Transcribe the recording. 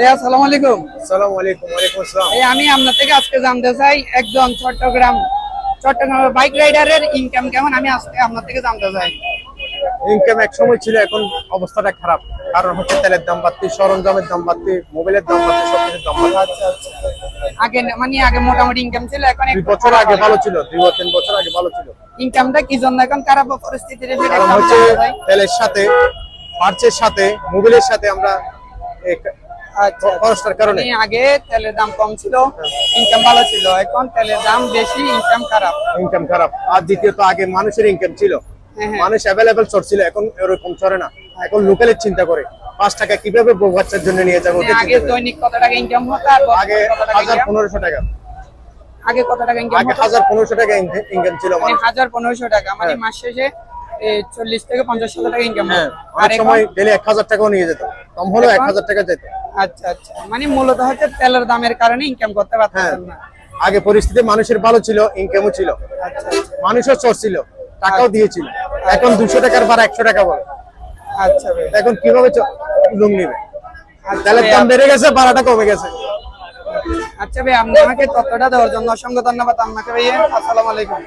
ভাইয়া আসসালামু আলাইকুম। আসসালামু আলাইকুম। ওয়ালাইকুম আসসালাম। আমি আপনার থেকে আজকে জানতে চাই একজন চট্টগ্রাম বাইক রাইডারের ইনকাম কেমন, আমি আজকে আপনার থেকে জানতে চাই। ইনকাম এক সময় ছিল, এখন অবস্থাটা খারাপ। কারণ হচ্ছে তেলের দাম বাড়তি, সরঞ্জামের দাম বাড়তি, মোবাইলের দাম বাড়তি, সবকিছুর দাম বাড়তি। আচ্ছা আচ্ছা। আগে মোটামুটি ইনকাম ছিল, এখন দুই একটু বছর আগে ভালো ছিল, 2-3 বছর আগে ভালো ছিল। ইনকামটা কি জন্য এখন খারাপ পরিস্থিতিতে সেটা কারণ একটু হচ্ছে জানতে চাই। তেলের সাথে, পার্চের সাথে, মোবাইলের সাথে আমরা আচ্ছা খরচটার কারণে আগে তেলের দাম কম ছিল, ইনকাম ভালো ছিল, এখন তেলের দাম বেশি, ইনকাম খারাপ। ইনকাম খারাপ। আর দ্বিতীয়ত আগে মানুষের ইনকাম ছিল, হ্যাঁ। মানুষ অ্যাভেলেবেল চড়ছিল, এখন এরকম চড়ে না। এখন লোকালের চিন্তা করে 5 টাকা কিভাবে বউ বাচ্চার জন্য নিয়ে যাবো। আগে দৈনিক কত টাকা ইনকাম হতো আর আগে 1000-1500 টাকা। আগে কত টাকা ইনকাম আগে হতো? 1000-1500 টাকা ইনকাম ছিল মানে মানুষ। 1000-1500 টাকা, মানে মাস শেষে 40 থেকে 50 টাকা ইনকাম হ্যাঁ, হতো। আর অনেক সময় ডেলি 1000 টাকাও নিয়ে যেত, কম হলো 1000 টাকা যেত। আচ্ছা আচ্ছা, মানে মূলত হচ্ছে তেলের দামের কারণে ইনকাম করতে হ্যাঁ, পারতেন না। আগে পরিস্থিতি মানুষের ভালো ছিল, ইনকামও ছিল, আচ্ছা মানুষও চড়ছিল, টাকাও দিয়েছিল। এখন 200 টাকার ভাড়া 100 টাকা বলে। আচ্ছা ভাই। এখন কিভাবে লুম নিবে? আচ্ছা তেলের ভাই, দাম বেড়ে গেছে, ভাড়াটা কমে গেছে। আচ্ছা ভাই, আপনি আমাকে তথ্যটা দেওয়ার জন্য অসংখ্য ধন্যবাদ আপনাকে ভাইয়া। আসসালামু আলাইকুম।